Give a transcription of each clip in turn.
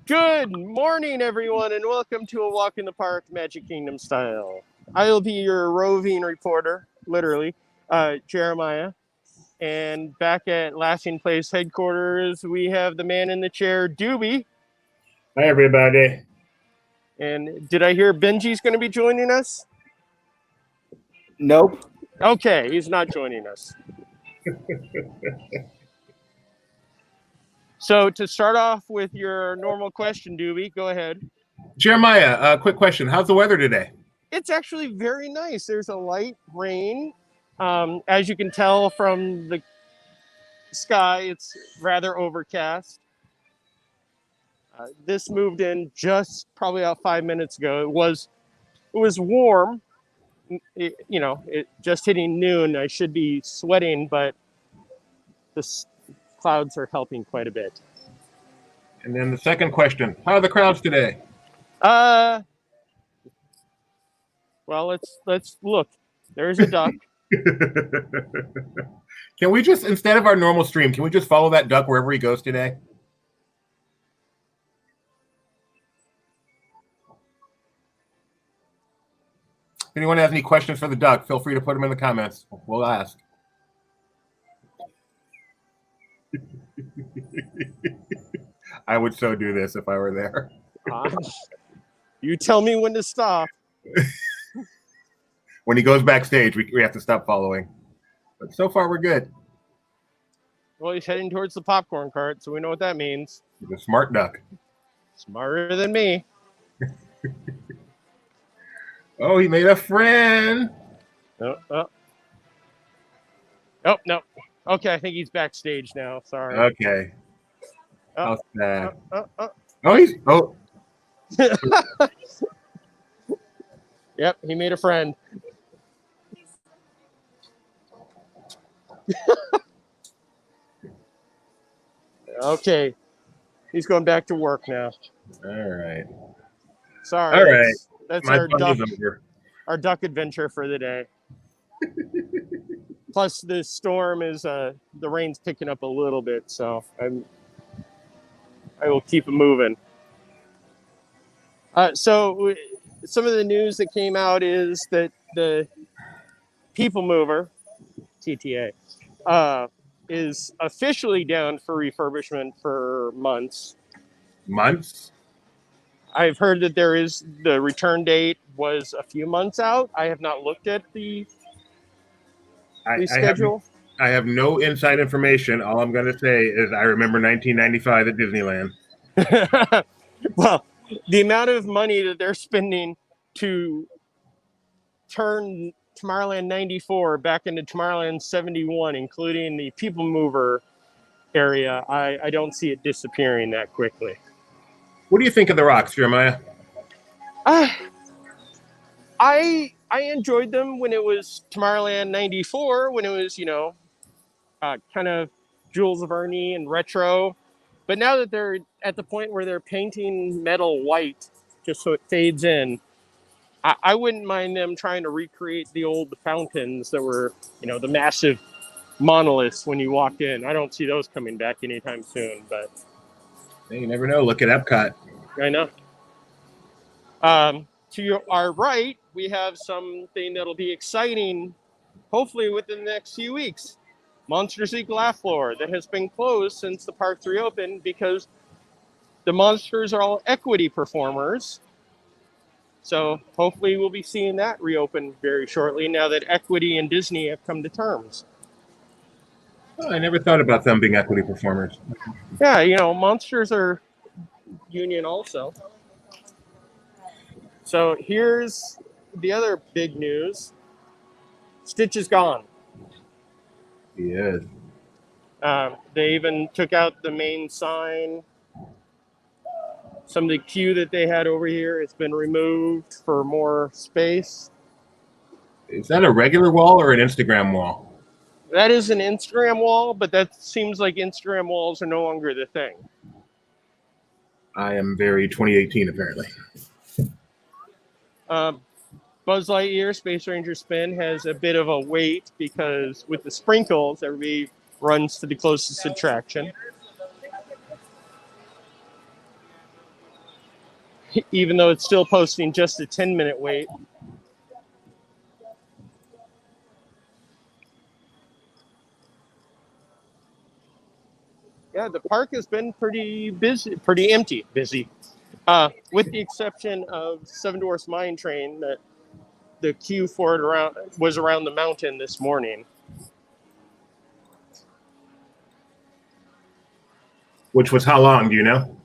Good morning, everyone, and welcome to A Walk in the Park, Magic Kingdom style. I'll be your roving reporter, literally, Jeremiah. And back at Laughing Place headquarters, we have the man in the chair, Doobie. Hi, everybody. And did I hear Benji's going to be joining us? Nope. Okay, he's not joining us. So to start off with your normal question, Doobie, go ahead. Jeremiah, quick question. How's the weather today? It's actually very nice. There's a light rain. As you can tell from the sky, it's rather overcast. This moved in just probably about 5 minutes ago. It was warm. It just hitting noon. I should be sweating, but the clouds are helping quite a bit. And then the second question. How are the crowds today? Well, let's look. There's a duck. Can we just, instead of our normal stream, can we just follow that duck wherever he goes today? If anyone has any questions for the duck, feel free to put them in the comments. We'll ask. I would so do this if I were there. You tell me when to stop. When he goes backstage, we have to stop following. But so far, we're good. Well, he's heading towards the popcorn cart, so we know what that means. He's a smart duck. Smarter than me. Oh, he made a friend. Oh, no. Okay, I think he's backstage now. Sorry. Okay. Oh, How sad. Oh. Yep, he made a friend. Okay. He's going back to work now. All right. Sorry. All right. That's My our duck adventure for the day. Plus, the storm is the rain's picking up a little bit, so I will keep it moving. So some of the news that came out is that the People Mover, TTA, is officially down for refurbishment for months. Months? I've heard that the return date was a few months out. I have not looked at the schedule. I have no inside information. All I'm going to say is I remember 1995 at Disneyland. Well, the amount of money that they're spending to turn Tomorrowland 94 back into Tomorrowland 71, including the People Mover area, I don't see it disappearing that quickly. What do you think of the rocks, Jeremiah? I enjoyed them when it was Tomorrowland 94, when it was, kind of Jewels of Ernie and retro. But now that they're at the point where they're painting metal white just so it fades in, I wouldn't mind them trying to recreate the old fountains that were, the massive monoliths when you walked in. I don't see those coming back anytime soon, but... You never know. Look at Epcot. I know. To our right, we have something that'll be exciting, hopefully within the next few weeks. Monsters Inc. Laugh Floor that has been closed since the parks reopened because the monsters are all equity performers. So hopefully we'll be seeing that reopen very shortly now that equity and Disney have come to terms. Oh, I never thought about them being equity performers. Yeah, monsters are union also. So here's the other big news. Stitch is gone. He is. They even took out the main sign. Some of the queue that they had over here has been removed for more space. Is that a regular wall or an Instagram wall? That is an Instagram wall, but that seems like Instagram walls are no longer the thing. I am very 2018, apparently. Buzz Lightyear Space Ranger Spin has a bit of a wait because with the sprinkles, everybody runs to the closest attraction. even though it's still posting just a 10-minute wait. Yeah, the park has been pretty busy, pretty empty, busy. With the exception of Seven Dwarfs Mine Train, that the queue for it was around the mountain this morning. Which was how long? Do you know?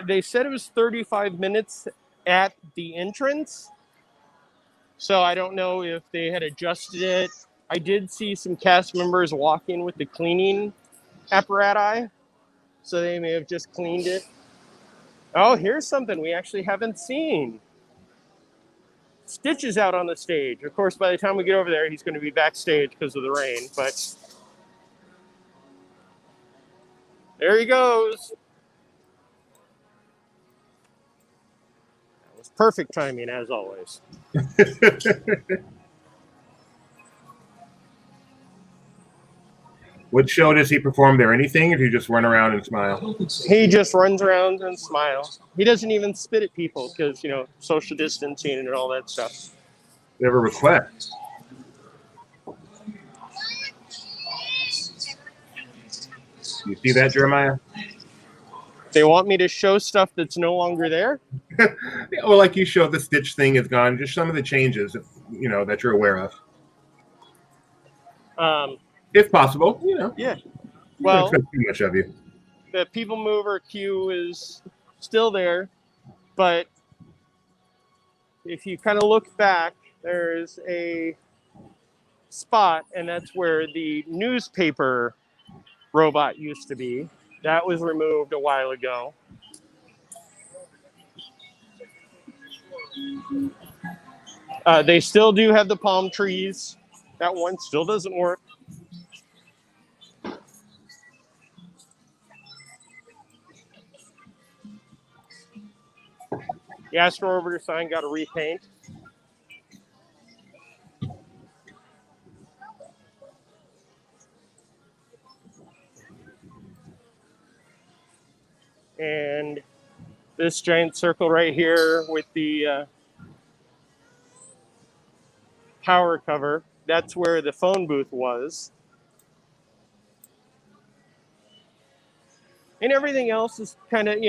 They said it was 35 minutes at the entrance. So I don't know if they had adjusted it. I did see some cast members walking with the cleaning apparatus. So they may have just cleaned it. Oh, here's something we actually haven't seen. Stitch is out on the stage. Of course, by the time we get over there, he's going to be backstage because of the rain. But there he goes. That was perfect timing, as always. What show does he perform there? Anything, or do you just run around and smile? He just runs around and smiles. He doesn't even spit at people because, social distancing and all that stuff. You have a request. You see that, Jeremiah? They want me to show stuff that's no longer there? Well, like you showed, the Stitch thing is gone. Just some of the changes, that you're aware of. If possible, Yeah. Well, Well, too much of you. the People Mover queue is still there, but if you kind of look back, there's a spot, and that's where the newspaper robot used to be. That was removed a while ago. They still do have the palm trees. That one still doesn't work. The Astro Orbiter sign got a repaint. And this giant circle right here with the power cover, that's where the phone booth was. And everything else is kind of,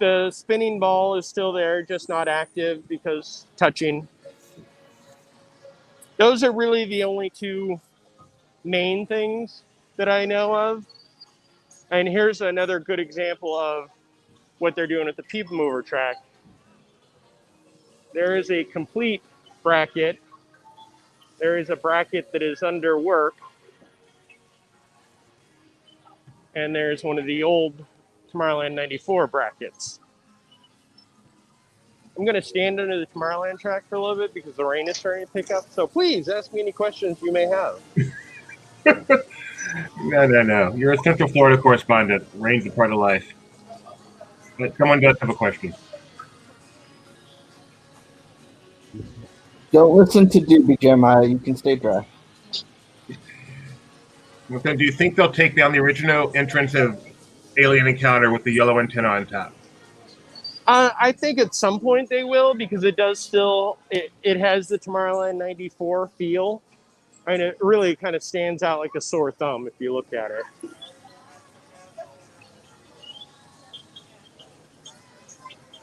the spinning ball is still there, just not active because touching. Those are really the only two main things that I know of. And here's another good example of what they're doing at the People Mover track. There is a complete bracket. There is a bracket that is under work. And there's one of the old Tomorrowland 94 brackets. I'm going to stand under the Tomorrowland track for a little bit because the rain is starting to pick up. So please ask me any questions you may have. No. You're a Central Florida correspondent. Rain's a part of life. But someone does have a question. Don't listen to Doobie, Jeremiah. You can stay dry. Okay, do you think they'll take down the original entrance of Alien Encounter with the yellow antenna on top? I think at some point they will, because it does still, it has the Tomorrowland 94 feel. And it really kind of stands out like a sore thumb if you look at it.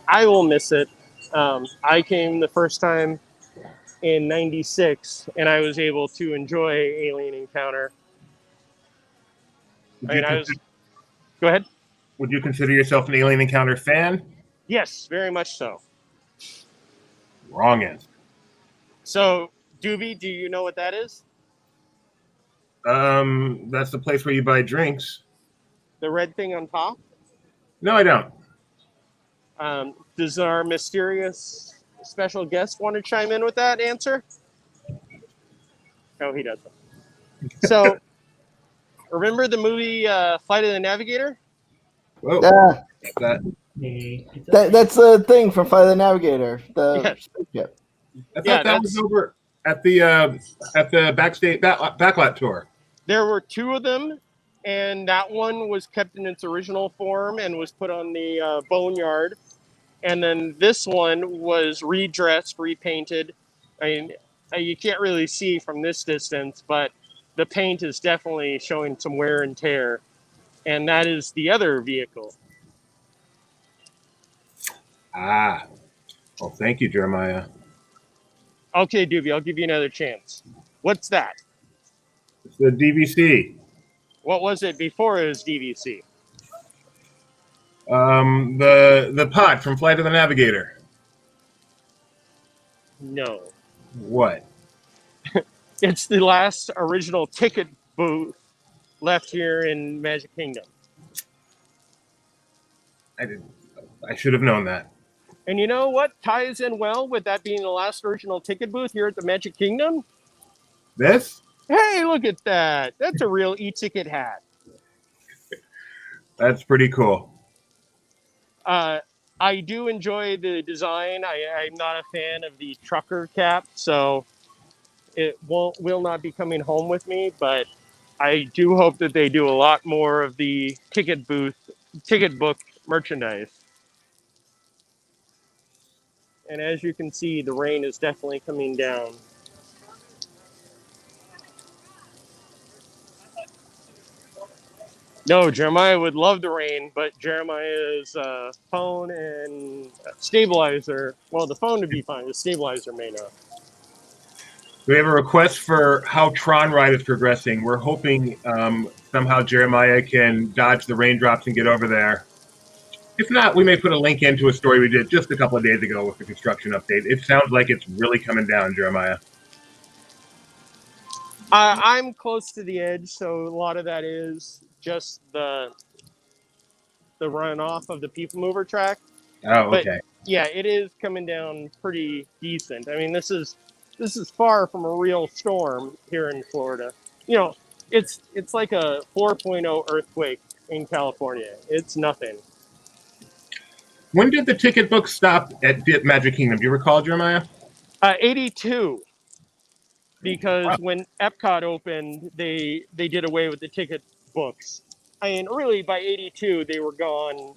I will miss it. I came the first time in '96, and I was able to enjoy Alien Encounter. Go ahead. Would you consider yourself an Alien Encounter fan? Yes, very much so. Wrong answer. So, Doobie, do you know what that is? That's the place where you buy drinks. The red thing on top? No, I don't. Does our mysterious special guest want to chime in with that answer? No, he doesn't. So, remember the movie Flight of the Navigator? Whoa. That's the thing from Flight of the Navigator. Yes. I thought that was over at the backstage backlot tour. There were two of them, and that one was kept in its original form and was put on the Boneyard. And then this one was redressed, repainted. I mean, you can't really see from this distance, but the paint is definitely showing some wear and tear. And that is the other vehicle. Ah, well, thank you, Jeremiah. Okay, Doobie, I'll give you another chance. What's that? It's the DVC. What was it before it was DVC? The pod from Flight of the Navigator. No. What? It's the last original ticket booth left here in Magic Kingdom. I should have known that. And you know what ties in well with that being the last original ticket booth here at the Magic Kingdom? This? Hey, look at that. That's a real e-ticket hat. That's pretty cool. I do enjoy the design. I'm not a fan of the trucker cap, so it will not be coming home with me, but I do hope that they do a lot more of the ticket book merchandise. And as you can see, the rain is definitely coming down. No, Jeremiah would love the rain, but Jeremiah's phone and stabilizer, well, the phone would be fine. The stabilizer may not. We have a request for how Tron Ride is progressing. We're hoping somehow Jeremiah can dodge the raindrops and get over there. If not, we may put a link into a story we did just a couple of days ago with the construction update. It sounds like it's really coming down, Jeremiah. I'm close to the edge, so a lot of that is just the runoff of the People Mover track. Oh, But okay. yeah, it is coming down pretty decent. I mean, this is far from a real storm here in Florida. You know, it's like a 4.0 earthquake in California. It's nothing. When did the ticket book stop at Magic Kingdom? Do you recall, Jeremiah? 82, because when Epcot opened, they did away with the ticket books. I mean, really, by 82, they were gone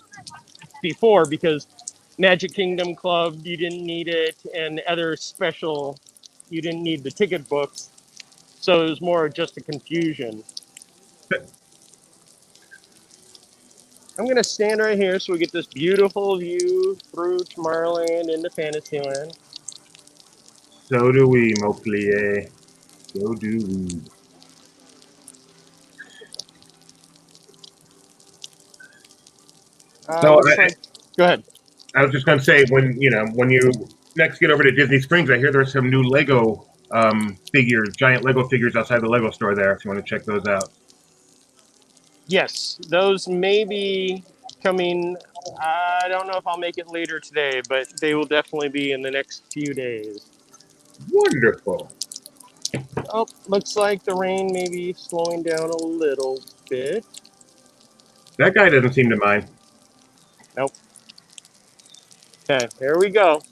before, because Magic Kingdom Club, you didn't need it, and other special, you didn't need the ticket books. So it was more just a confusion. I'm going to stand right here so we get this beautiful view through Tomorrowland into Fantasyland. So do we, Moklie. So do we. Go ahead. I was just going to say, when you next get over to Disney Springs, I hear there's some new Lego figures, giant Lego figures outside the Lego store there, if you want to check those out. Yes, those may be coming. I don't know if I'll make it later today, but they will definitely be in the next few days. Wonderful. Oh, looks like the rain may be slowing down a little bit. That guy doesn't seem to mind. Nope. Okay, here we go.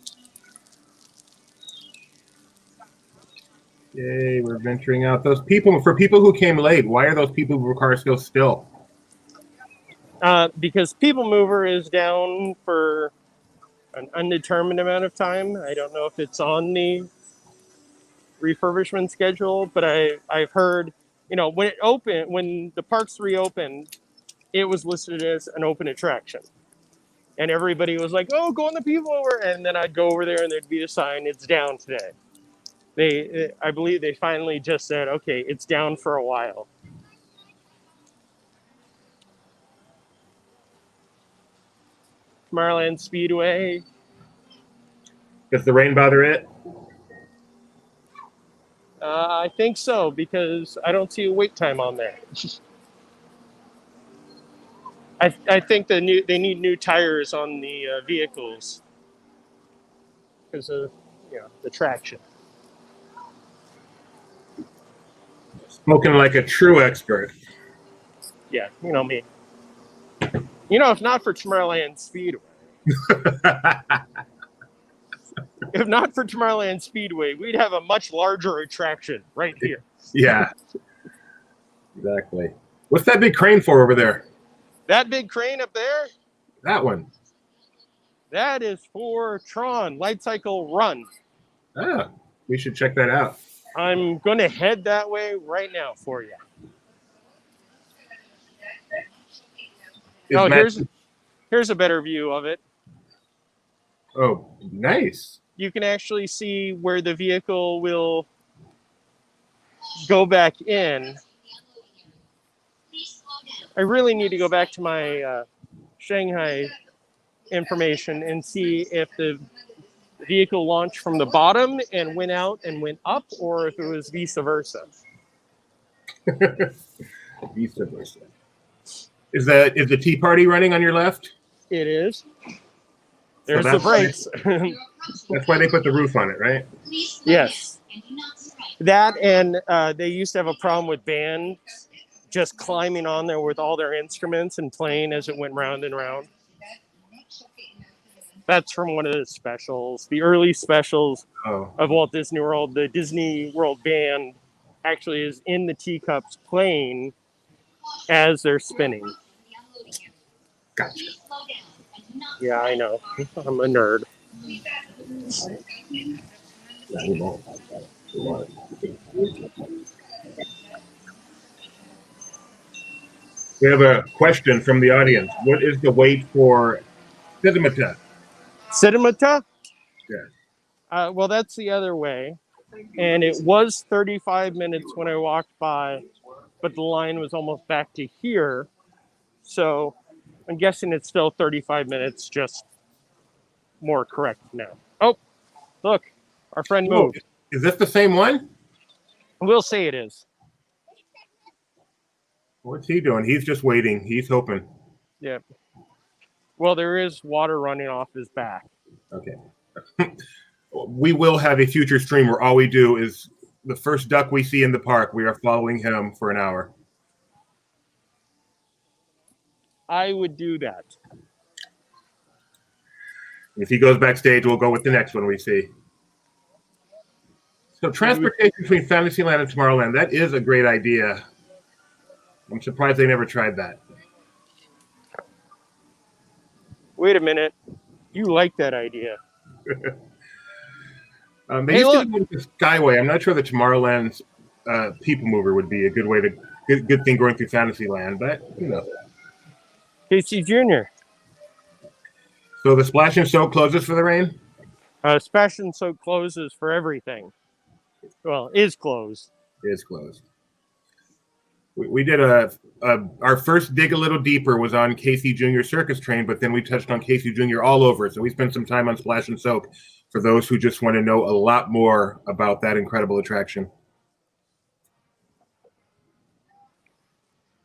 Yay, we're venturing out. For people who came late, why are those People Mover cars still still? Because People Mover is down for an undetermined amount of time. I don't know if it's on the refurbishment schedule, but I've heard, when the parks reopened, it was listed as an open attraction. And everybody was like, oh, go on the People Mover. And then I'd go over there and there'd be a sign, it's down today. I believe they finally just said, okay, it's down for a while. Tomorrowland Speedway. Does the rain bother it? I think so, because I don't see a wait time on there. I think they need new tires on the vehicles because of the traction. Smoking like a true expert. Yeah, you know me. If not for Tomorrowland Speedway. If not for Tomorrowland Speedway, we'd have a much larger attraction right here. Yeah. Exactly. What's that big crane for over there? That big crane up there? That one. That is for Tron Light Cycle Run. Ah, we should check that out. I'm going to head that way right now for you. Here's a better view of it. Oh, nice. You can actually see where the vehicle will go back in. I really need to go back to my Shanghai information and see if the vehicle launched from the bottom and went out and went up, or if it was vice versa. Vice versa. Is the Tea Party running on your left? It is. There's the brakes. That's why they put the roof on it, right? Yes. That, and they used to have a problem with bands just climbing on there with all their instruments and playing as it went round and round. That's from one of the specials, the early specials of Walt Disney World. The Disney World band actually is in the teacups playing as they're spinning. Gotcha. Yeah, I know. I'm a nerd. We have a question from the audience. What is the wait for Cinemata? Cinemata? Yeah. Well, that's the other way. And it was 35 minutes when I walked by, but the line was almost back to here. So I'm guessing it's still 35 minutes, just more correct now. Oh, look, our friend moved. Is this the same one? We'll say it is. What's he doing? He's just waiting. He's hoping. Yeah. Well, there is water running off his back. Okay. We will have a future stream where all we do is the first duck we see in the park, we are following him for an hour. I would do that. If he goes backstage, we'll go with the next one we see. So transportation between Fantasyland and Tomorrowland, that is a great idea. I'm surprised they never tried that. Wait a minute. You like that idea. They used to do the Skyway. I'm not sure the Tomorrowland's People Mover would be a good way to good thing going through Fantasyland, but you know. Casey Jr. So the Splash and Soak closes for the rain? Splash and Soak closes for everything. Well, is closed. Is closed. We did our first dig a little deeper was on Casey Jr. Circus Train, but then we touched on Casey Jr. all over. So we spent some time on Splash and Soak for those who just want to know a lot more about that incredible attraction.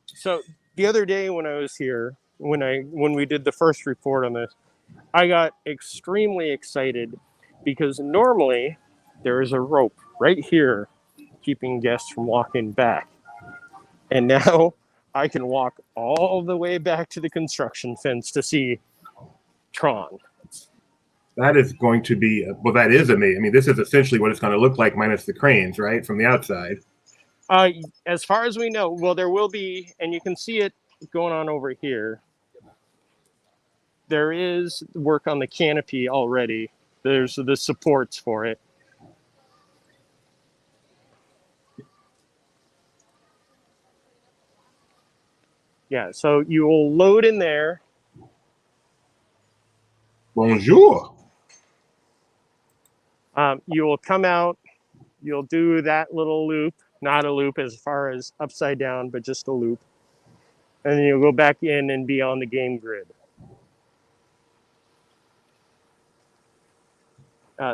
So the other day when I was here, when we did the first report on this, I got extremely excited because normally there is a rope right here keeping guests from walking back. And now I can walk all the way back to the construction fence to see Tron. That is going to be, well, that is amazing. I mean, this is essentially what it's going to look like minus the cranes, right, from the outside. As far as we know, well, there will be, and you can see it going on over here. There is work on the canopy already. There's the supports for it. Yeah, so you will load in there. Bonjour. You will come out. You'll do that little loop, not a loop as far as upside down, but just a loop. And then you'll go back in and be on the game grid.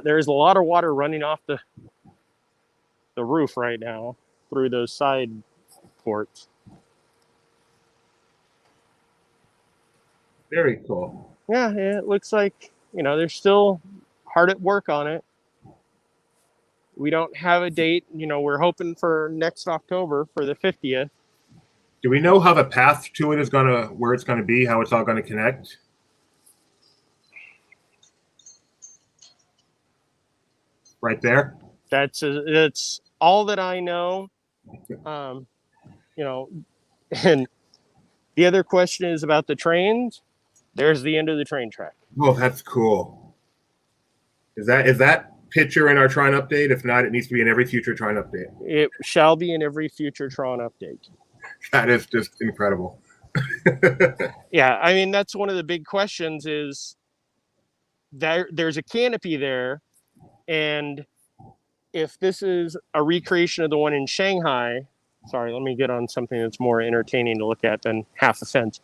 There's a lot of water running off the roof right now through those side ports. Very cool. Yeah, it looks like, they're still hard at work on it. We don't have a date. We're hoping for next October for the 50th. Do we know how the path to it is where it's going to be, how it's all going to connect? Right there? That's all that I know. And the other question is about the trains. There's the end of the train track. Oh, that's cool. Is that picture in our Tron update? If not, it needs to be in every future Tron update. It shall be in every future Tron update. That is just incredible. Yeah, I mean, that's one of the big questions is there's a canopy there, and if this is a recreation of the one in Shanghai, sorry, let me get on something that's more entertaining to look at than half a fence.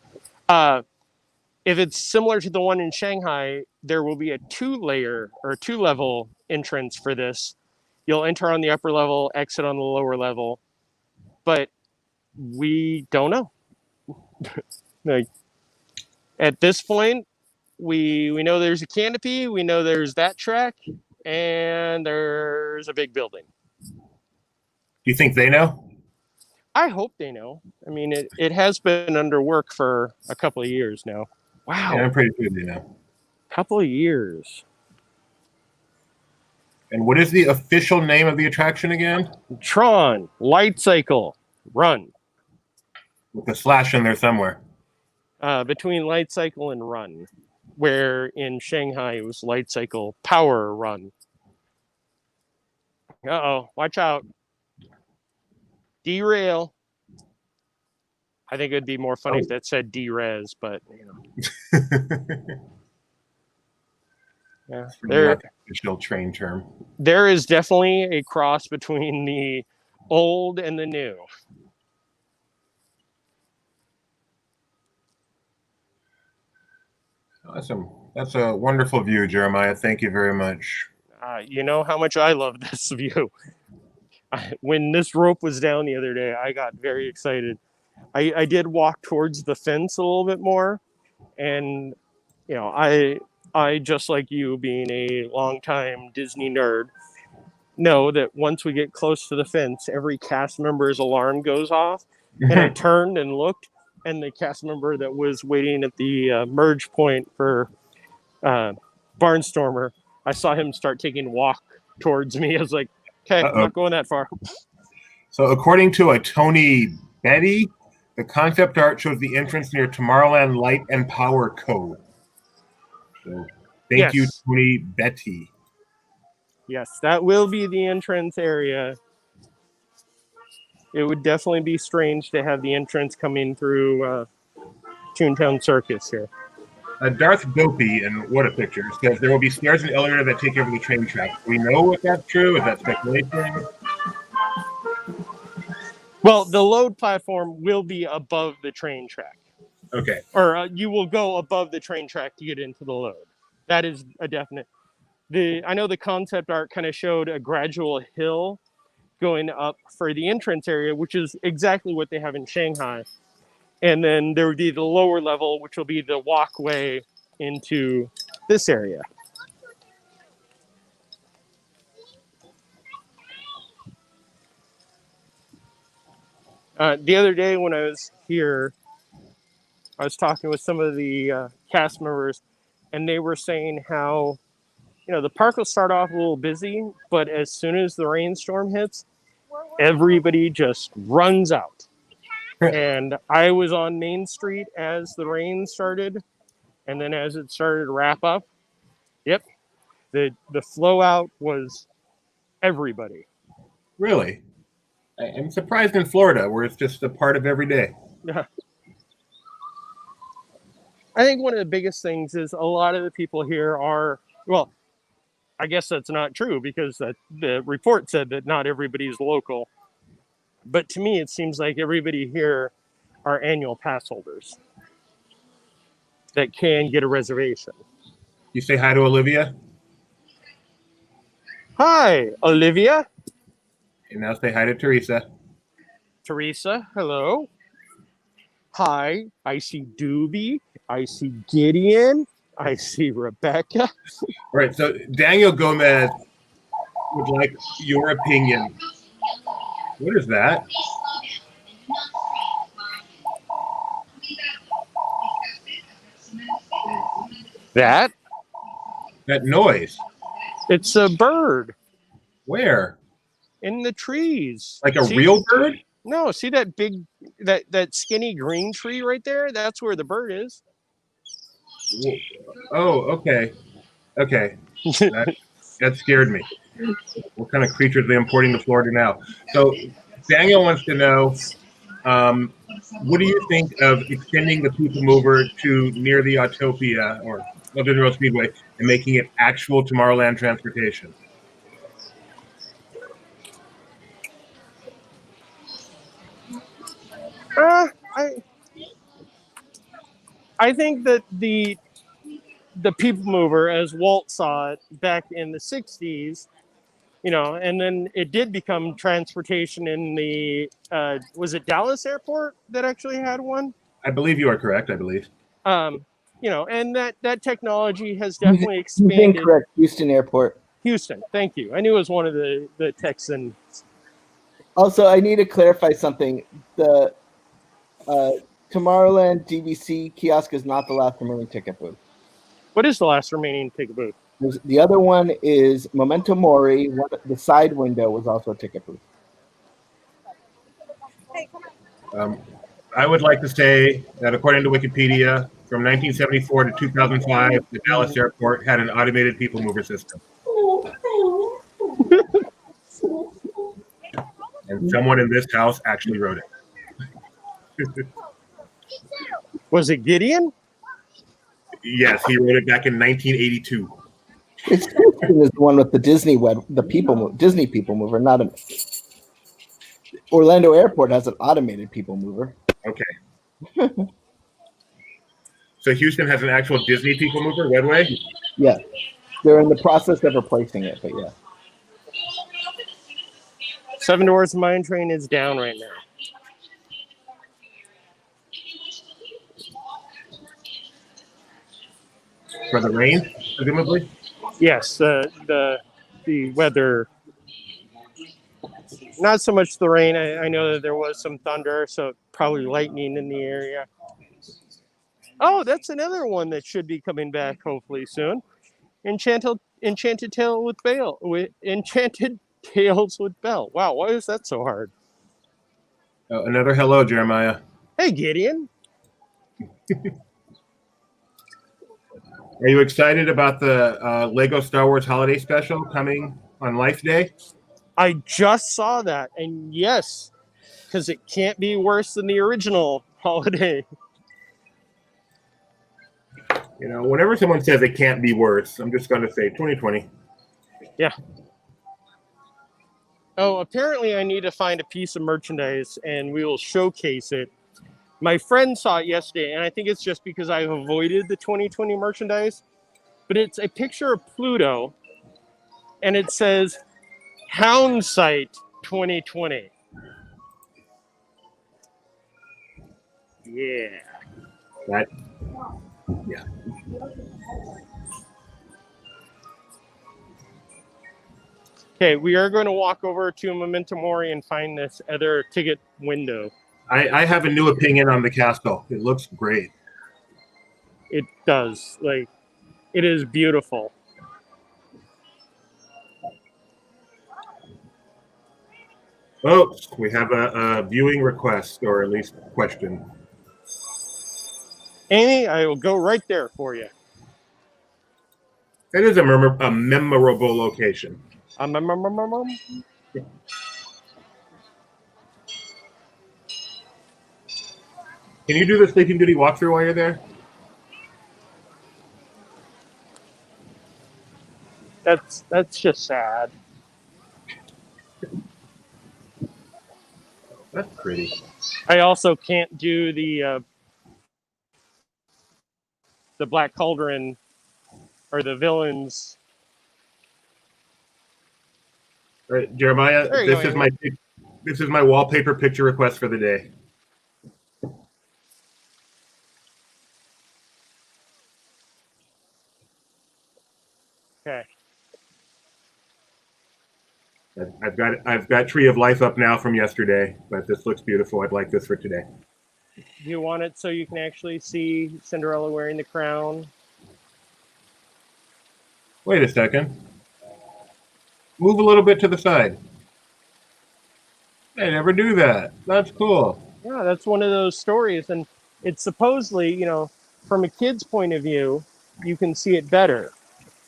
If it's similar to the one in Shanghai, there will be a two-level entrance for this. You'll enter on the upper level, exit on the lower level, but we don't know. Like, at this point, we know there's a canopy, we know there's that track, and there's a big building. Do you think they know? I hope they know. I mean, it has been under work for a couple of years now. Wow. Yeah, I'm pretty sure they know. Couple of years. And what is the official name of the attraction again? Tron, Light Cycle, Run. With a slash in there somewhere. Between Light Cycle and Run, where in Shanghai it was Light Cycle Power Run. Uh-oh, watch out. Derail. I think it would be more funny if that said derez, but you know. Yeah, Not the official train term. There is definitely a cross between the old and the new. Awesome. That's a wonderful view, Jeremiah. Thank you very much. You know how much I love this view. When this rope was down the other day, I got very excited. I did walk towards the fence a little bit more, and you know, I just like you, being a longtime Disney nerd, know that once we get close to the fence, every cast member's alarm goes off. And I turned and looked, and the cast member that was waiting at the merge point for Barnstormer, I saw him start taking a walk towards me. I was like, okay, I'm not going that far. So according to a Tony Betty, the concept art shows the entrance near Tomorrowland Light and Power Code. So thank you, Tony Betty. Yes, that will be the entrance area. It would definitely be strange to have the entrance coming through Toontown Circus here. Darth Dopey, and what a picture, says there will be stairs and elevator that take over the train track. Do we know if that's true? Is that speculation? Well, the load platform will be above the train track. Okay. Or you will go above the train track to get into the load. That is a definite. I know the concept art kind of showed a gradual hill going up for the entrance area, which is exactly what they have in Shanghai. And then there would be the lower level, which will be the walkway into this area. The other day when I was here, I was talking with some of the cast members, and they were saying how, you know, the park will start off a little busy, but as soon as the rainstorm hits, everybody just runs out. And I was on Main Street as the rain started, and then as it started to wrap up, the flow out was everybody. Really? I'm surprised in Florida, where it's just a part of every day. Yeah. I think one of the biggest things is a lot of the people here are, well, I guess that's not true because the report said that not everybody's local. But to me, it seems like everybody here are annual pass holders that can get a reservation. You say hi to Olivia? Hi, Olivia. And now say hi to Teresa. Teresa, hello. Hi, I see Doobie. I see Gideon. I see Rebecca. All right, so Daniel Gomez would like your opinion. What is that? That noise. It's a bird. Where? In the trees. Like a real bird? No, see that big, that skinny green tree right there? That's where the bird is. Oh, okay. Okay. That scared me. What kind of creatures are they importing to Florida now? So Daniel wants to know, what do you think of extending the People Mover to near the Autopia or Disney Speedway and making it actual Tomorrowland transportation? Uh, I I think that the People Mover, as Walt saw it back in the '60s, and then it did become transportation in the was it Dallas Airport that actually had one? I believe you are correct. I believe. Um, and that technology has He's, definitely he's expanded. incorrect. Houston Airport. Houston, thank you. I knew it was one of the Texan. Also, I need to clarify something. The Tomorrowland DVC kiosk is not the last remaining ticket booth. What is the last remaining ticket booth? The other one is Memento Mori. The side window was also a ticket booth. I would like to say that according to Wikipedia, from 1974 to 2005, the Dallas airport had an automated people mover system. And someone in this house actually wrote it. Was it Gideon? Yes, he wrote it back in 1982. It's the one with the Disney Disney people mover, not a. Orlando Airport has an automated people mover. Okay. So Houston has an actual Disney people mover, Redway? Yeah. They're in the process of replacing it, but yeah. Seven Dwarfs Mine Train is down right now. For the rain, presumably? Yes, the weather. Not so much the rain. I know that there was some thunder, so probably lightning in the area. Oh, that's another one that should be coming back hopefully soon. Enchanted Tale with Belle. Enchanted Tales with Belle. Wow, why is that so hard? Another hello, Jeremiah. Hey, Gideon. Are you excited about the Lego Star Wars Holiday Special coming on Life Day? I just saw that, and yes, because it can't be worse than the original holiday. Whenever someone says it can't be worse, I'm just going to say 2020. Yeah. Oh, apparently I need to find a piece of merchandise, and we will showcase it. My friend saw it yesterday, and I think it's just because I've avoided the 2020 merchandise. But it's a picture of Pluto, and it says Houndsight 2020. Yeah. Yeah. Okay, we are going to walk over to Memento Mori and find this other ticket window. I have a new opinion on the castle. It looks great. It does. It is beautiful. Oh, we have a viewing request, or at least question. Amy, I will go right there for you. It is a memorable location. Can you do the Sleeping Beauty walkthrough while you're there? That's just sad. That's pretty. I also can't do the Black Cauldron or the villains. All right, Jeremiah, this is my wallpaper picture request for the day. Okay. I've got Tree of Life up now from yesterday, but this looks beautiful. I'd like this for today. Do you want it so you can actually see Cinderella wearing the crown? Wait a second. Move a little bit to the side. I never do that. That's cool. Yeah, that's one of those stories, and it's supposedly, from a kid's point of view, you can see it better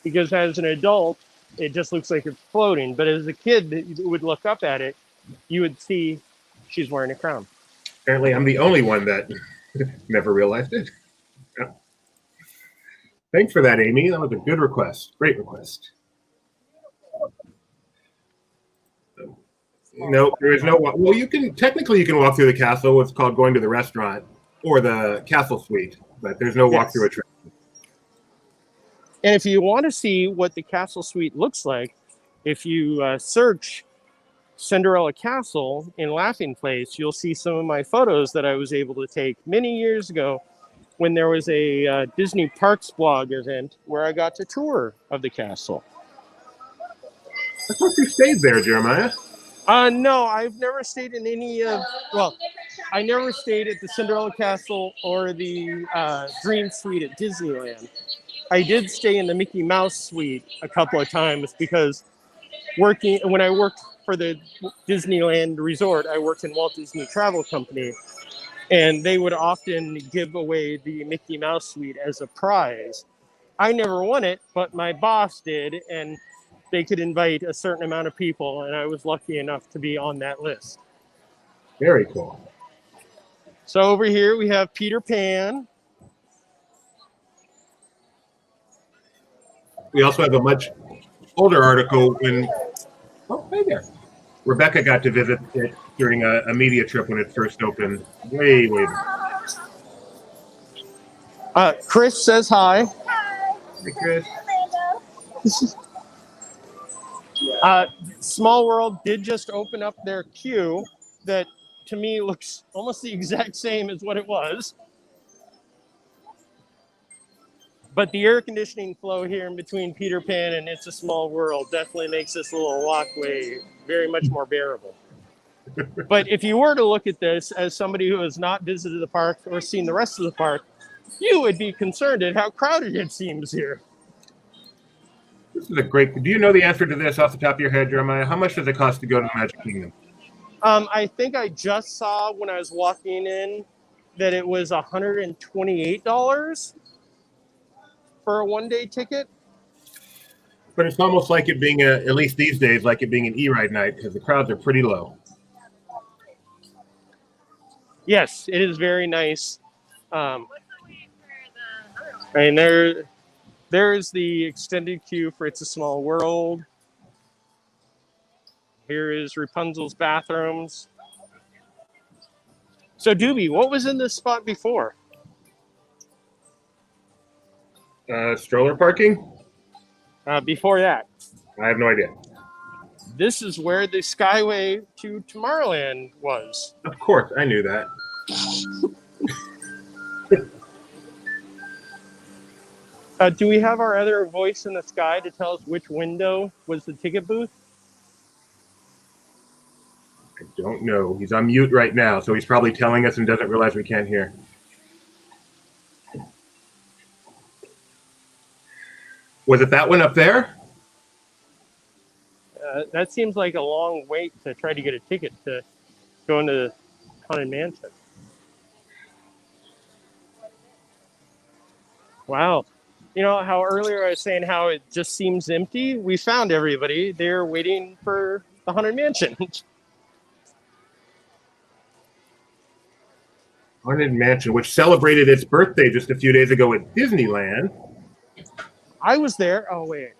because as an adult, it just looks like it's floating. But as a kid that would look up at it, you would see she's wearing a crown. Apparently, I'm the only one that never realized it. Yeah. Thanks for that, Amy. That was a good request. Great request. No, there is no. Well, you can walk through the castle. It's called going to the restaurant or the castle suite, but there's no walk through attraction. And if you want to see what the castle suite looks like, if you search Cinderella Castle in Laughing Place, you'll see some of my photos that I was able to take many years ago when there was a Disney Parks blog event where I got to tour of the castle. I thought you stayed there, Jeremiah. No, I've never stayed in any of, well, I never stayed at the Cinderella Castle or the Dream Suite at Disneyland. I did stay in the Mickey Mouse Suite a couple of times because when I worked for the Disneyland Resort, I worked in Walt Disney Travel Company, and they would often give away the Mickey Mouse Suite as a prize. I never won it, but my boss did, and they could invite a certain amount of people, and I was lucky enough to be on that list. Very cool. So over here we have Peter Pan. We also have a much older article when, oh, hey there. Rebecca got to visit it during a media trip when it first opened. Way back. Chris says hi. Hey, Chris. Small World did just open up their queue that to me looks almost the exact same as what it was. But the air conditioning flow here in between Peter Pan and It's a Small World definitely makes this little walkway very much more bearable. But if you were to look at this as somebody who has not visited the park or seen the rest of the park, you would be concerned at how crowded it seems here. This is a great. Do you know the answer to this off the top of your head, Jeremiah? How much does it cost to go to the Magic Kingdom? I think I just saw when I was walking in that it was $128 for a one-day ticket. But it's almost like it being at least these days, like it being an E-Ride night because the crowds are pretty low. Yes, it is very nice. And there's the extended queue for It's a Small World. Here is Rapunzel's bathrooms. So, Doobie, what was in this spot before? Stroller parking? Before that? I have no idea. This is where the Skyway to Tomorrowland was. Of course, I knew that. Do we have our other voice in the sky to tell us which window was the ticket booth? I don't know. He's on mute right now, so he's probably telling us and doesn't realize we can't hear. Was it that one up there? That seems like a long wait to try to get a ticket to go into the Haunted Mansion. Wow. You know how earlier I was saying how it just seems empty? We found everybody. They're waiting for the Haunted Mansion. Haunted Mansion, which celebrated its birthday just a few days ago at Disneyland. I was there. Oh, wait.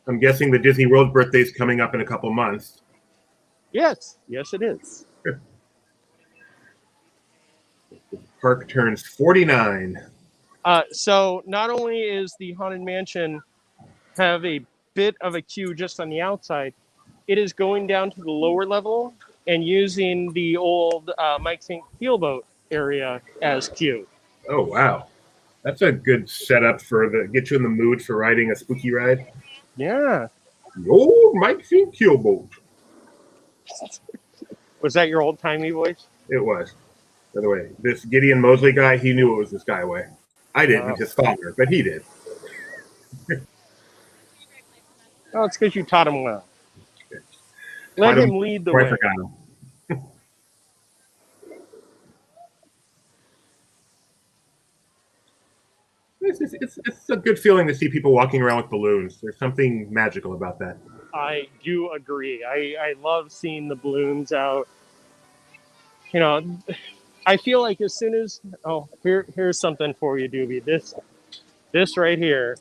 I'm guessing the Disney World birthday is coming up in a couple months. Yes. Yes, it is. The park turns 49. So not only is the Haunted Mansion have a bit of a queue just on the outside, it is going down to the lower level and using the old Mike St. Keelboat area as queue. Oh, wow. That's a good setup get you in the mood for riding a spooky ride. Yeah. The old Mike St. Keelboat. Was that your old-timey voice? It was. By the way, this Gideon Mosley guy, he knew it was the Skyway. I didn't, his father, but he did. Oh, it's because you taught him well. Let him lead the way. I forgot him. it's a good feeling to see people walking around with balloons. There's something magical about that. I do agree. I love seeing the balloons out. You know, I feel like as soon as here's something for you, Doobie. This right here.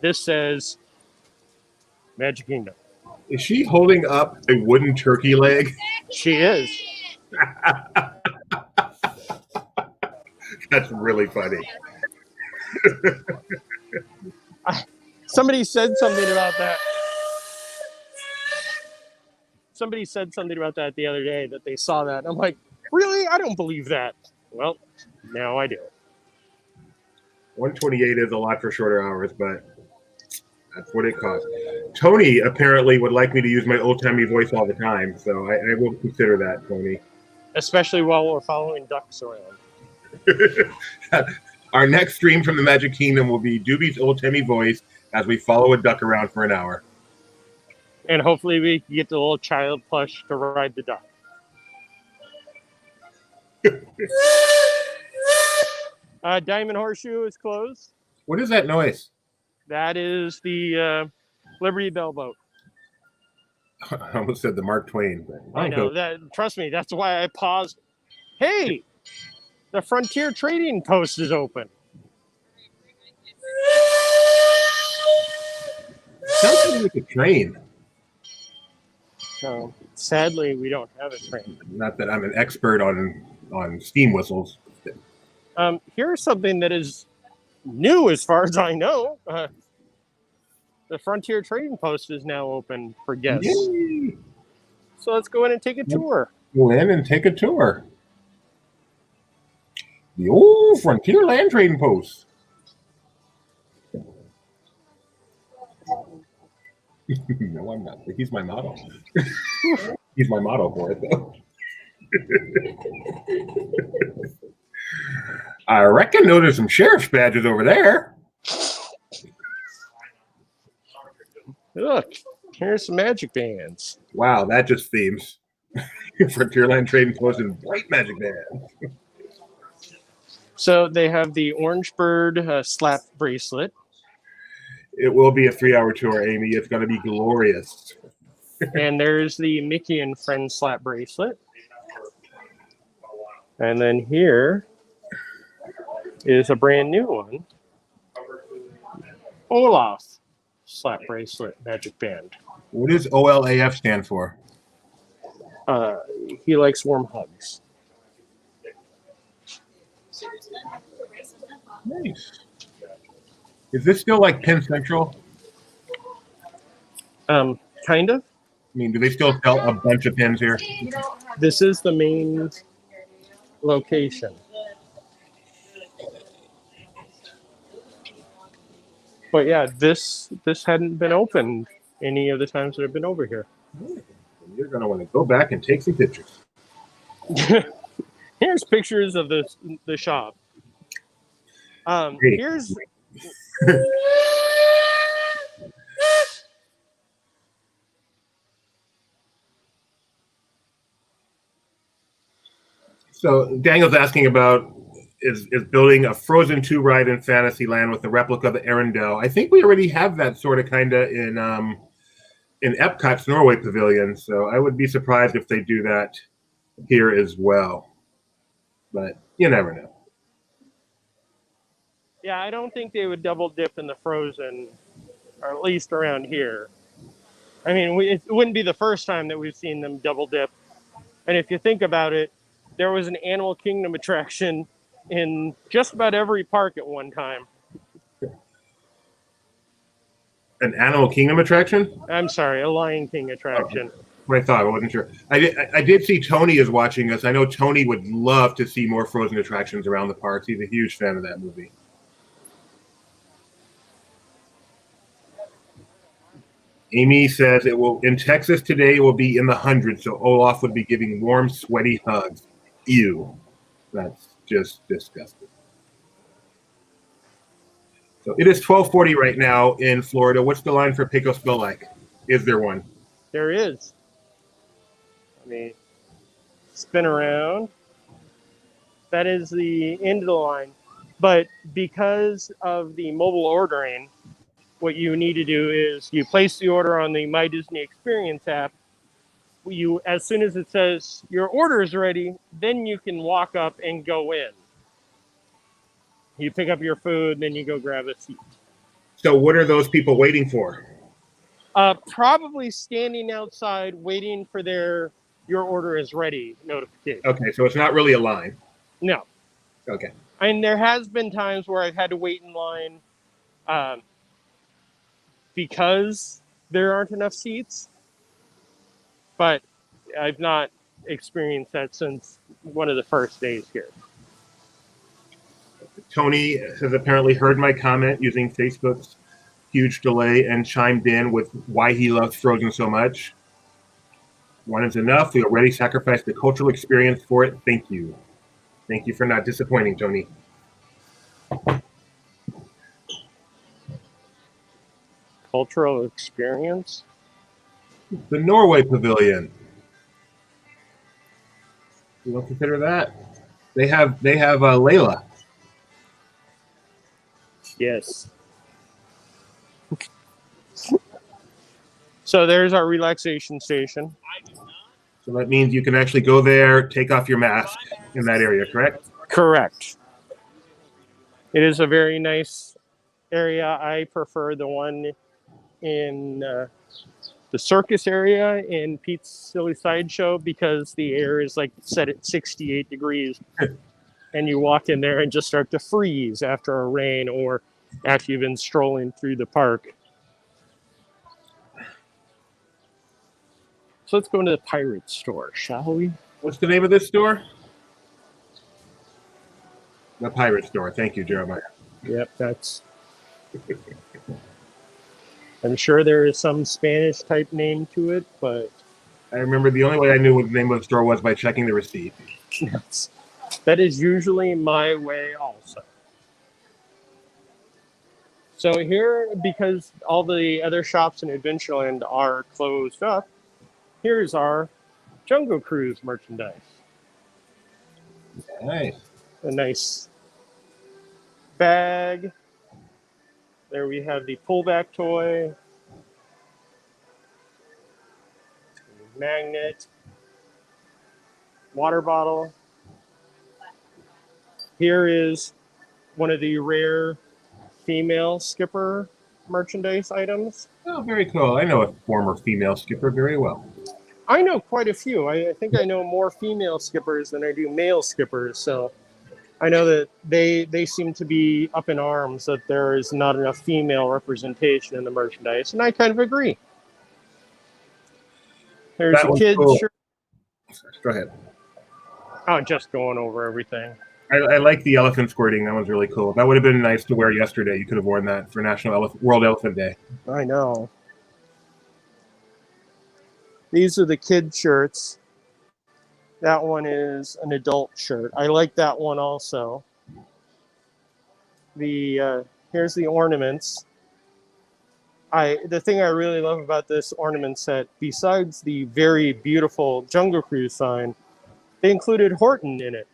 This says Magic Kingdom. Is she holding up a wooden turkey leg? She is. That's really funny. Somebody said something about that. Somebody said something about that the other day that they saw that. And I'm like, really? I don't believe that. Well, now I do. 128 is a lot for shorter hours, but that's what it costs. Tony apparently would like me to use my old-timey voice all the time, so I will consider that, Tony. Especially while we're following ducks around. Our next stream from the Magic Kingdom will be Doobie's old-timey voice as we follow a duck around for an hour. And hopefully we can get the little child plush to ride the duck. Diamond Horseshoe is closed. What is that noise? That is the Liberty Bell boat. I almost said the Mark Twain. But I know that. Trust me, that's why I paused. Hey, the Frontier Trading Post is open. Sounds like a train. So sadly, we don't have a train. Not that I'm an expert on steam whistles. Here's something that is new as far as I know. The Frontier Trading Post is now open for guests. Yay. So let's go in and take a tour. Go in and take a tour. The old Frontier Land Trading Post. No, I'm not. He's my model. He's my model for it, though. I reckon there's some sheriff's badges over there. Look, here's some magic bands. Wow, that just themes. Frontierland Trading Post and white magic bands. So they have the Orange Bird slap bracelet. It will be a 3-hour tour, Amy. It's going to be glorious. And there's the Mickey and Friends slap bracelet. And then here is a brand new one. Olaf slap bracelet magic band. What does OLAF stand for? He likes warm hugs. Nice. Is this still like Penn Central? Kind of. I mean, do they still sell a bunch of pins here? This is the main location. But yeah, this hadn't been opened any of the times that I've been over here. You're going to want to go back and take some pictures. Here's pictures of the shop. Here's So Daniel's asking about is building a Frozen 2 ride in Fantasyland with the replica of the Arendelle. I think we already have that sort of kind of in Epcot's Norway Pavilion. So I would be surprised if they do that here as well. But you never know. Yeah, I don't think they would double dip in the Frozen, or at least around here. I mean, it wouldn't be the first time that we've seen them double dip. And if you think about it, there was an Animal Kingdom attraction in just about every park at one time. An Animal Kingdom attraction? I'm sorry, a Lion King attraction. What I thought, I wasn't sure. I did see Tony is watching us. I know Tony would love to see more Frozen attractions around the parks. He's a huge fan of that movie. Amy says it will in Texas today. It will be in the hundreds, so Olaf would be giving warm, sweaty hugs. Ew, that's just disgusting. So it is 12:40 right now in Florida. What's the line for Pecos Bill like? Is there one? There is. I mean, spin around. That is the end of the line. But because of the mobile ordering, what you need to do is you place the order on the My Disney Experience app. You, as soon as it says your order is ready, then you can walk up and go in. You pick up your food, then you go grab a seat. So what are those people waiting for? Probably standing outside waiting for their your order is ready notification. Okay, so it's not really a line. No. Okay. And there has been times where I've had to wait in line because there aren't enough seats, but I've not experienced that since one of the first days here. Tony has apparently heard my comment using Facebook's huge delay and chimed in with why he loves Frozen so much. One is enough. We already sacrificed the cultural experience for it. Thank you. Thank you for not disappointing, Tony. Cultural experience? The Norway Pavilion. You don't consider that? They have Layla. Yes. So there's our relaxation station. So that means you can actually go there, take off your mask in that area, correct? Correct. It is a very nice area. I prefer the one in the circus area in Pete's Silly Sideshow because the air is like set at 68 degrees. And you walk in there and just start to freeze after a rain or after you've been strolling through the park. So let's go into the pirate store, shall we? What's the name of this store? The Pirate Store. Thank you, Jeremiah. Yep, that's... I'm sure there is some Spanish type name to it, but... I remember the only way I knew what the name of the store was by checking the receipt. That is usually my way also. So here, because all the other shops in Adventureland are closed up, here's our Jungle Cruise merchandise. Nice. A nice bag. There we have the pullback toy. Magnet. Water bottle. Here is one of the rare female skipper merchandise items. Oh, very cool. I know a former female skipper very well. I know quite a few. I think I know more female skippers than I do male skippers. So I know that they seem to be up in arms that there is not enough female representation in the merchandise. And I kind of agree. There's That a one's kid's cool. shirt. Go ahead. Oh, just going over everything. I like the elephant squirting. That one's really cool. That would have been nice to wear yesterday. You could have worn that for World Elephant Day. I know. These are the kid shirts. That one is an adult shirt. I like that one also. Here's the ornaments. The thing I really love about this ornament set, besides the very beautiful Jungle Cruise sign, they included Horton in it.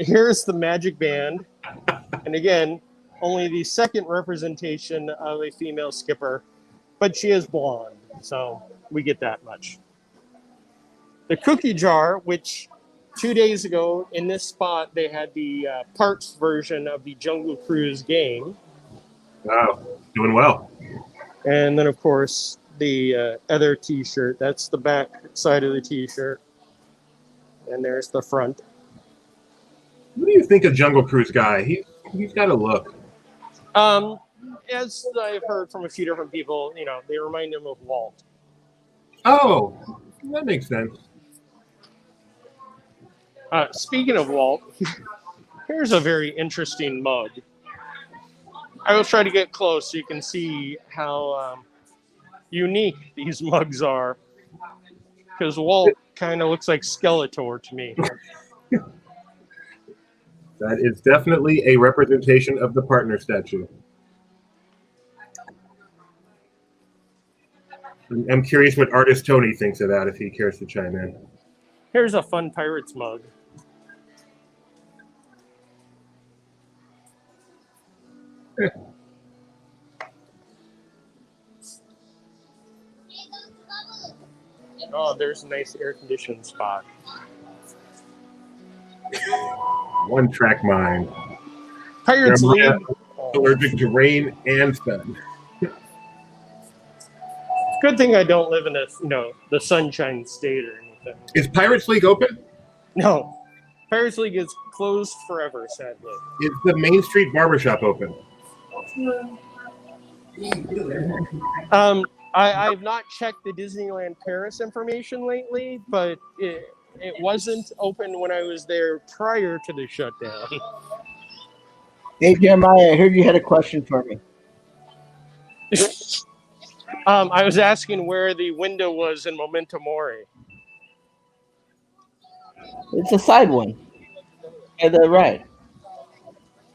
Here's the magic band. And again, only the second representation of a female skipper, but she is blonde, so we get that much. The cookie jar, which 2 days ago in this spot, they had the parts version of the Jungle Cruise game. Wow, doing well. And then, of course, the other T-shirt. That's the back side of the T-shirt. And there's the front. What do you think of Jungle Cruise guy? He's got a look. As I've heard from a few different people, they remind him of Walt. Oh, that makes sense. Speaking of Walt, here's a very interesting mug. I will try to get close so you can see how unique these mugs are. Because Walt kind of looks like Skeletor to me. That is definitely a representation of the partner statue. I'm curious what artist Tony thinks of that, if he cares to chime in. Here's a fun Pirates mug. Oh, there's a nice air-conditioned spot. One track mind. Pirates Jeremiah, League. allergic to rain and sun. Good thing I don't live in the Sunshine State or anything. Is Pirates League open? No, Pirates League is closed forever, sadly. Is the Main Street Barbershop open? I've not checked the Disneyland Paris information lately, but it wasn't open when I was there prior to the shutdown. Hey, Jeremiah, I heard you had a question for me. I was asking where the window was in Memento Mori. It's a side one. At the right.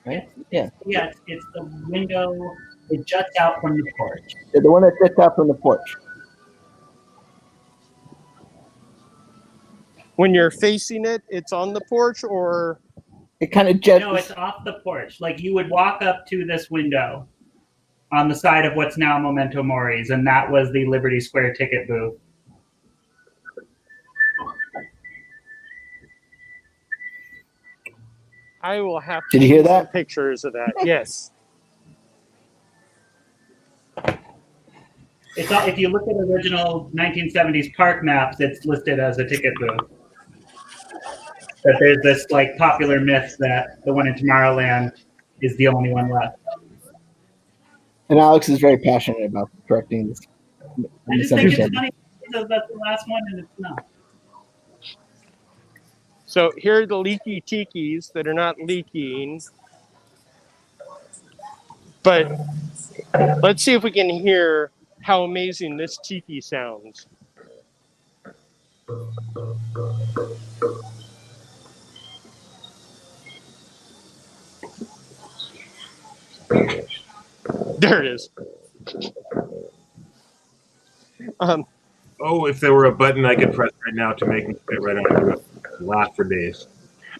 Right? Yeah. Yeah, it's the window. It juts out from the porch. Yeah, the one that sits out from the porch. When you're facing it, it's on the porch, or It kind of jets. No, it's off the porch. Like you would walk up to this window on the side of what's now Memento Mori's, and that was the Liberty Square ticket booth. I will have Did you hear that? pictures of that. Yes. It's all, if you look at original 1970s park maps, it's listed as a ticket booth. But there's this like popular myth that the one in Tomorrowland is the only one left. And Alex is very passionate about correcting this. I just think it's funny because that's the last one and it's not. So here are the leaky tikis that are not leaking. But let's see if we can hear how amazing this tiki sounds. There it is. Oh, if there were a button I could press right now to make me fit right on, I would laugh for days.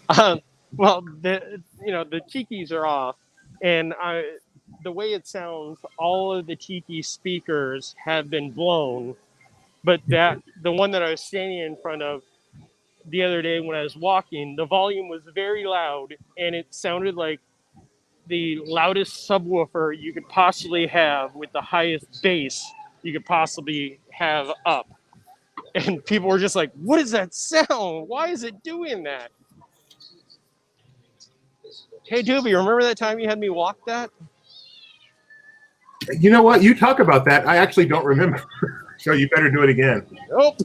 Well, the tikis are off, and the way it sounds, all of the tiki speakers have been blown, but the one that I was standing in front of the other day when I was walking, the volume was very loud, and it sounded like the loudest subwoofer you could possibly have with the highest bass you could possibly have up. And people were just like, what is that sound? Why is it doing that? Hey, Doobie, remember that time you had me walk that? You know what? You talk about that. I actually don't remember. So you better do it again. Nope.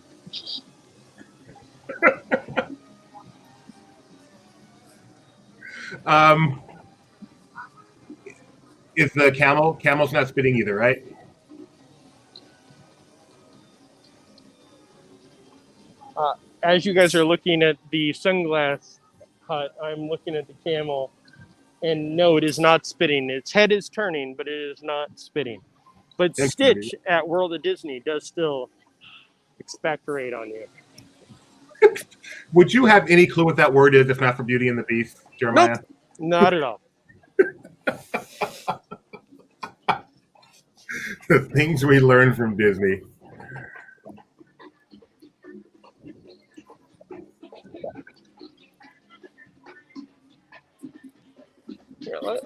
Is the camel's not spitting either, right? As you guys are looking at the sunglass hut, I'm looking at the camel, and no, it is not spitting. Its head is turning, but it is not spitting. But Thanks, Stitch at World of Disney does still expectorate on you. Would you have any clue what that word is if not for Beauty and the Beast, Jeremiah? Nope, not at all. The things we learn from Disney.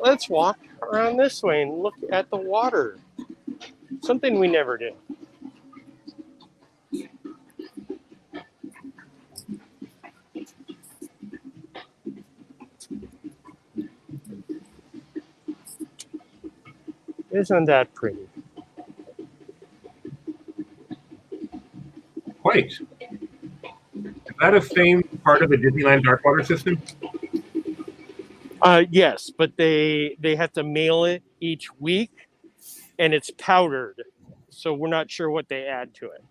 Let's walk around this way and look at the water. Something we never do. Isn't that pretty? Quite. Is that a famed part of the Disneyland dark water system? Yes, but they have to mail it each week, and it's powdered, so we're not sure what they add to it.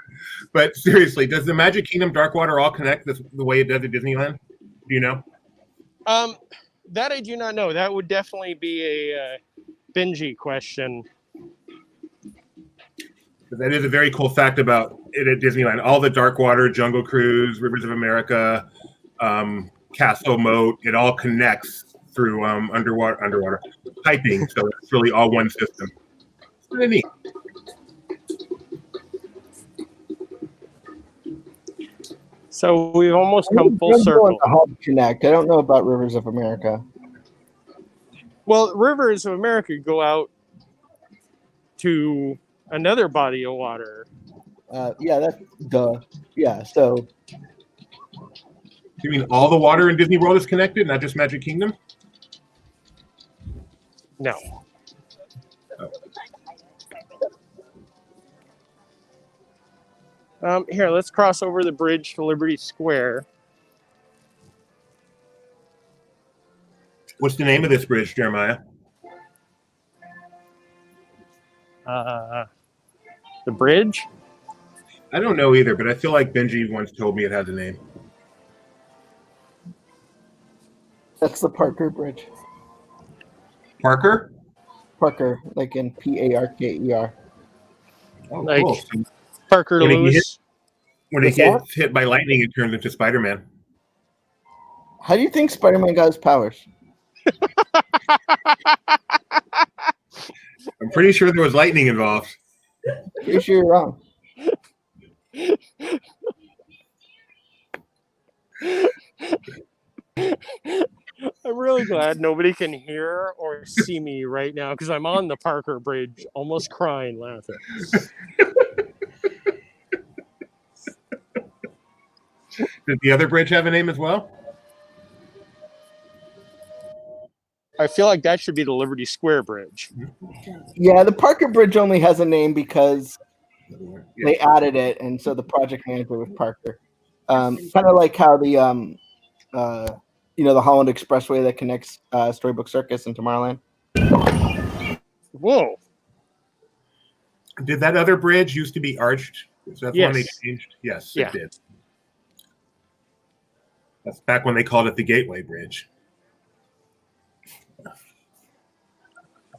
But seriously, does the Magic Kingdom dark water all connect the way it does at Disneyland? Do you know? That I do not know. That would definitely be a Benji question. That is a very cool fact about it at Disneyland. All the Dark Water, Jungle Cruise, Rivers of America, Castle Moat, it all connects through underwater piping. So it's really all one system. It's really neat. So we've almost come full circle. Connect. I don't know about Rivers of America. Well, Rivers of America go out to another body of water. Yeah, that's duh. Yeah, so. You mean all the water in Disney World is connected, not just Magic Kingdom? No. Here, let's cross over the bridge to Liberty Square. What's the name of this bridge, Jeremiah? The bridge? I don't know either, but I feel like Benji once told me it has a name. That's the Parker Bridge. Parker? Parker, like in Parker. Oh, like cool. Parker When Lewis. When he gets hit by lightning, it turns into Spider-Man. How do you think Spider-Man got his powers? I'm pretty sure there was lightning involved. Pretty sure you're wrong. I'm really glad nobody can hear or see me right now because I'm on the Parker Bridge, almost crying, laughing. Does the other bridge have a name as well? I feel like that should be the Liberty Square Bridge. Yeah, the Parker Bridge only has a name because they added it, and so the project manager was Parker. Kind of like how the the Holland Expressway that connects Storybook Circus and Tomorrowland. Whoa! Did that other bridge used to be arched? Is that the one they changed? Yes, yeah. It did. That's back when they called it the Gateway Bridge. Did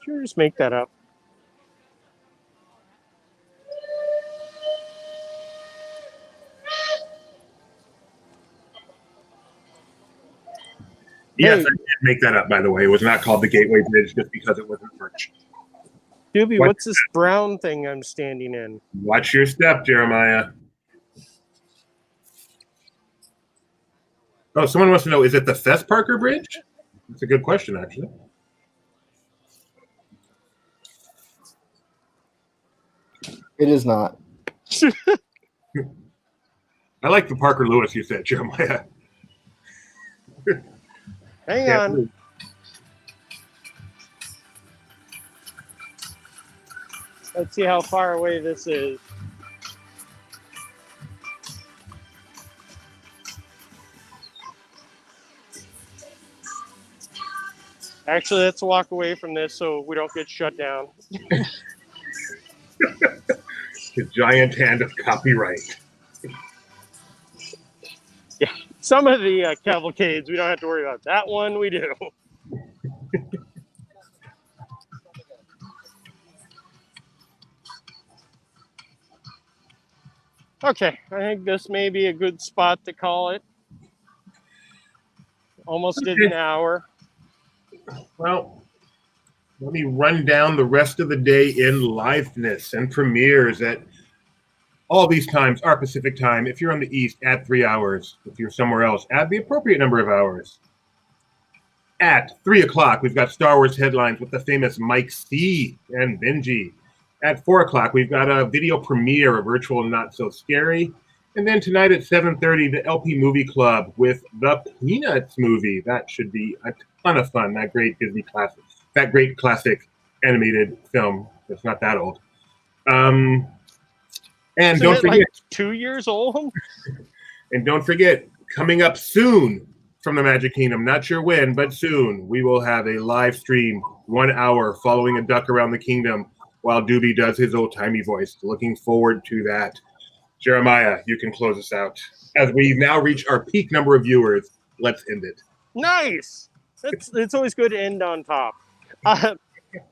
you just make that up? Yes, I did make that up, by the way. It was not called the Gateway Bridge just because it wasn't arched. Doobie, what's this brown thing I'm standing in? Watch your step, Jeremiah. Oh, someone wants to know, is it the Fess Parker Bridge? That's a good question, actually. It is not. I like the Parker Lewis you said, Jeremiah. Hang on. Let's see how far away this is. Actually, let's walk away from this so we don't get shut down. The giant hand of copyright. Yeah, some of the cavalcades, we don't have to worry about. That one, we do. Okay, I think this may be a good spot to call it. Almost did an hour. Well, let me run down the rest of the day in liveness and premieres at all these times are Pacific time. If you're on the East, add 3 hours. If you're somewhere else, add the appropriate number of hours. At 3 o'clock, we've got Star Wars headlines with the famous Mike C. and Benji. At 4 o'clock, we've got a video premiere of Virtual Not So Scary. And then tonight at 7:30, the LP Movie Club with the Peanuts movie. That should be a ton of fun. That great Disney classic. That great classic animated film. It's not that old. And don't forget, like 2 years old. And don't forget, coming up soon from the Magic Kingdom, not sure when, but soon, we will have a live stream, 1 hour, following a duck around the kingdom while Doobie does his old-timey voice. Looking forward to that. Jeremiah, you can close us out. As we now reach our peak number of viewers, let's end it. Nice. It's always good to end on top.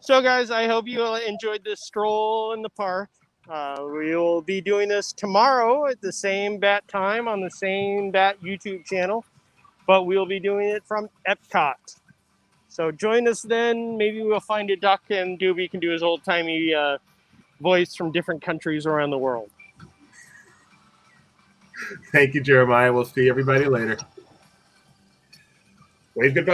So, guys, I hope you enjoyed this stroll in the park. We will be doing this tomorrow at the same bat time on the same bat YouTube channel, but we'll be doing it from Epcot. So join us then. Maybe we'll find a duck and Doobie can do his old-timey voice from different countries around the world. Thank you, Jeremiah. We'll see everybody later. Wave goodbye.